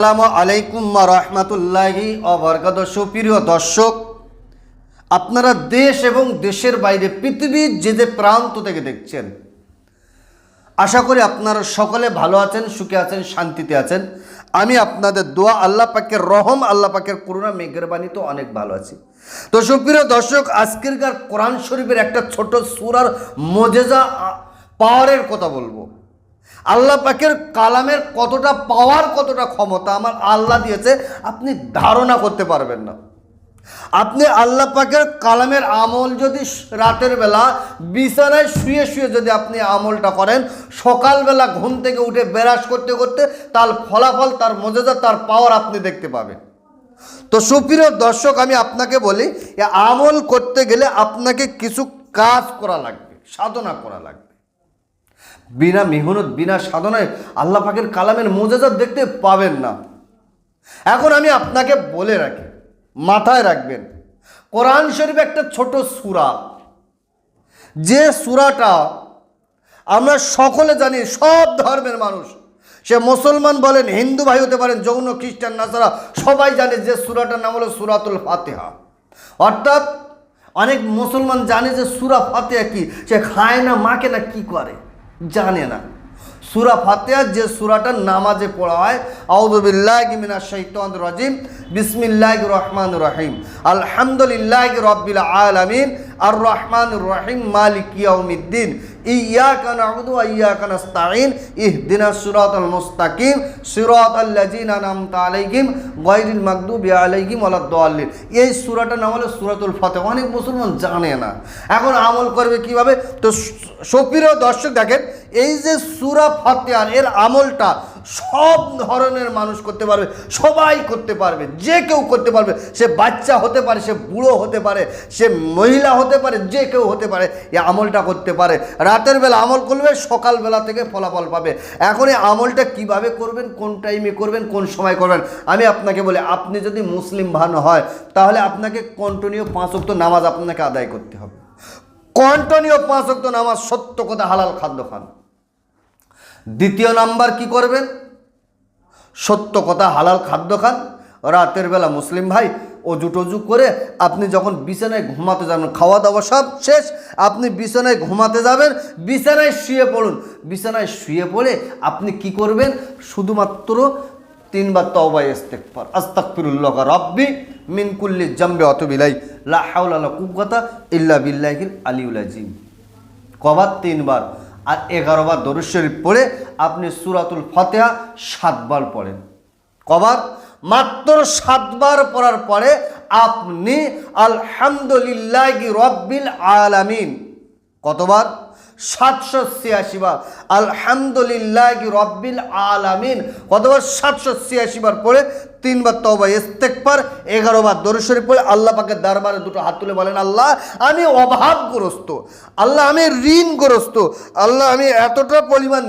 আসসালামু আলাইকুম ওয়া রাহমাতুল্লাহি ওয়া বারাকাতুহু। সুপ্রিয় দর্শক, আপনারা দেশ এবং দেশের বাইরে পৃথিবীর যে প্রান্ত থেকে দেখছেন, আশা করি আপনারা সকলে ভালো আছেন, সুখে আছেন, শান্তিতে আছেন। আমি আপনাদের দোয়া, আল্লাহ পাকের রহম, আল্লাহ পাকের করুণা মেহেরবানি তো অনেক ভালো আছি। তো সুপ্রিয় দর্শক, আজকেরকার কোরআন শরীফের একটা ছোট সূরার মুজিজা পাওয়ারের কথা বলবো। আল্লাহ পাকের কালামের কতটা পাওয়ার, কতটা ক্ষমতা আমার আল্লাহ দিয়েছে, আপনি ধারণা করতে পারবেন না। আপনি আল্লাহ পাকের কালামের আমল যদি রাতের বেলা বিছানায় শুয়ে শুয়ে যদি আপনি আমলটা করেন, সকালবেলা ঘুম থেকে উঠে ব্রাশ করতে করতে তার ফলাফল, তার মুজিজা, তার পাওয়ার আপনি দেখতে পাবেন। তো সুপ্রিয় দর্শক, আমি আপনাকে বলি, আমল করতে গেলে আপনাকে কিছু কাজ করা লাগবে, সাধনা করা লাগবে। বিনা মেহনত, বিনা সাধনায় আল্লাহ পাকের কালামের মুজিজা দেখতে পাবেন না। এখন আমি আপনাকে বলে রাখি, মাথায় রাখবেন, কোরআন শরীফ একটা ছোট সূরা, যে সূরাটা আমরা সকলে জানি, সব ধর্মের মানুষ, সে মুসলমান বলেন, হিন্দু ভাই হতে পারেন, যৌন খ্রিস্টান, নাসারা, সবাই জানে যে সূরাটার নাম হলো সূরাতুল ফাতিহা। অর্থাৎ অনেক মুসলমান জানে যে সূরা ফাতিহা কি, সে খায় না, মাকে না, কি করে জানে না। সূরা ফাতিহা যে সূরাটা নামাজে পড়া হয়, আউযু বিল্লাহি মিনাশ শাইতানির রাজিম, বিসমিল্লাহির রহমানির রহিম, আলহামদুলিল্লাহি রাব্বিল আলামিন, আর রহমানির রহিম, মালিকি ইয়াউমিদ্দিন, ইয়্যাকা না'বুদু ওয়া ইয়্যাকা নাস্তাঈন, ইহদিনাস সিরাতাল মুস্তাকিম, সিরাতাল লাযিনা আন'আমতা আলাইহিম, গায়রিল মাগদুবি আলাইহিম ওয়ালাদ-দাল্লিন। এই সূরাটার নাম হলো সূরাতুল ফাতিহা। অনেক মুসলমান জানে না। এখন আমল করবে কিভাবে? তো সুপ্রিয় দর্শক দেখেন, এই যে সূরা ফাতিহা, এর আমলটা সব ধরনের মানুষ করতে পারবে, সবাই করতে পারবে, যে কেউ করতে পারবে। সে বাচ্চা হতে পারে, সে বুড়ো হতে পারে, সে মহিলা হতে পারে, যে কেউ হতে পারে, এই আমলটা করতে পারে। রাতের বেলা আমল করবে, সকালবেলা থেকে ফলাফল পাবে। এখন এই আমলটা কিভাবে করবেন, কোন টাইমে করবেন, কোন সময় করবেন, আমি আপনাকে বলি, আপনি যদি মুসলিম ভান হয়, তাহলে আপনাকে কন্টিনিউ 5 ওয়াক্ত নামাজ আপনাকে আদায় করতে হবে। কন্টিনিউ 5 ওয়াক্ত নামাজ, সত্য কথা, হালাল খাদ্য খান। দ্বিতীয় নাম্বার কি করবেন? সত্য কথা, হালাল খাদ্য খান। রাতের বেলা মুসলিম ভাই অজু টজু করে আপনি যখন বিছানায় ঘুমাতে যাবেন, খাওয়া দাওয়া সব শেষ, আপনি বিছানায় ঘুমাতে যাবেন, বিছানায় শুয়ে পড়ুন। বিছানায় শুয়ে পড়ে আপনি কি করবেন? শুধুমাত্র 3 বার তওবা ইস্তেগফার, আস্তাগফিরুল্লাহ রাব্বি মিন কুল্লি জামবি ওয়া আতুবু ইলাইহি, লা হাওলা ওয়ালা কুওয়াতা ইল্লা বিল্লাহিল আলিয়্যুল আযীম। কবার? 3 বার। আর 11 বার দরুদ শরীফ পড়ে আপনি সূরাতুল ফাতিহা 7 বার পড়েন। কবার? মাত্র 7 বার পড়ার পরে আপনি আলহামদুলিল্লাহি রাব্বিল আলামিন, কতবার? 786 বার। আলহামদুলিল্লাহি রাব্বিল আলামিন কতবার? 786 বার পড়ে 3 বার তওবা ইস্তেগফার, 11 বার দরুদ শরীফ পড়ে আল্লাহ পাকের দরবারে দুটো হাত তুলে বলেন, আল্লাহ আমি অভাবগ্রস্ত, আল্লাহ আমি ঋণগ্রস্ত, আল্লাহ আমি এতটা পরিমাণ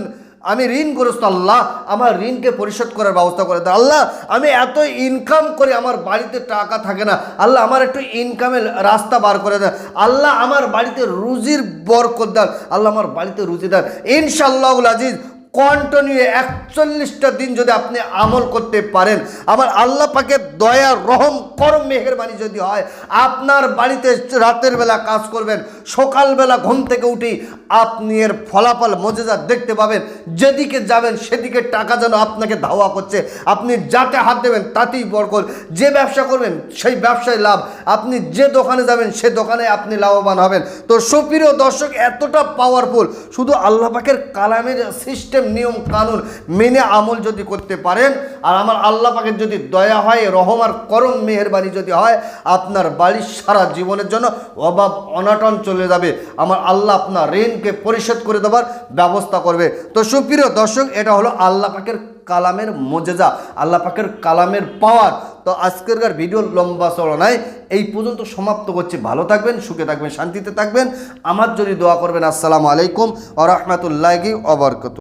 আমি ঋণগ্রস্ত, আল্লাহ আমার ঋণকে পরিশোধ করার ব্যবস্থা করে দাও। আল্লাহ আমি এত ইনকাম করে আমার বাড়িতে টাকা থাকে না, আল্লাহ আমার একটু ইনকামের রাস্তা বার করে দেন। আল্লাহ আমার বাড়িতে রুজির বরকত দেন, আল্লাহ আমার বাড়িতে রুজি দেন। ইনশাআল্লাহুল আজিজ কন্টিনিউ 41টা দিন যদি আপনি আমল করতে পারেন, আমার আল্লাহ পাকের দয়া, রহম, করম, মেহেরবানি যদি হয়, আপনার বাড়িতে রাতের বেলা কাজ করবেন, সকালবেলা ঘুম থেকে উঠেই আপনি এর ফলাফল, মুজিজা দেখতে পাবেন। যেদিকে যাবেন সেদিকে টাকা যেন আপনাকে ধাওয়া করছে, আপনি যাতে হাত দেবেন তাতেই বরকত, যে ব্যবসা করবেন সেই ব্যবসায় লাভ, আপনি যে দোকানে যাবেন সে দোকানে আপনি লাভবান হবেন। তো সুপ্রিয় দর্শক, এতটা পাওয়ারফুল, শুধু আল্লাহ পাকের কালামের সিস্টেম, নিয়ম কানুন মেনে আমল যদি করতে পারেন, আর আমার আল্লাহ পাকের যদি দয়া হয়, রহম আর করম মেহেরবানি যদি হয়, আপনার বাড়ির সারা জীবনের জন্য অভাব অনাটন চলে যাবে। আমার আল্লাহ আপনার ঋণকে পরিশোধ করে দেওয়ার ব্যবস্থা করবে। তো সুপ্রিয় দর্শক, এটা হলো আল্লাহ পাকের কালামের মুজিজা, আল্লাহ পাকের কালামের পাওয়ার। তো আজকের ভিডিও লম্বা চড়া নাই, এই পর্যন্ত সমাপ্ত করছি। ভালো থাকবেন, সুখে থাকবেন, শান্তিতে থাকবেন। আমার জন্য দোয়া করবেন। আসসালামু আলাইকুম ওয়া রাহমাতুল্লাহি ওয়া বারাকাতুহু।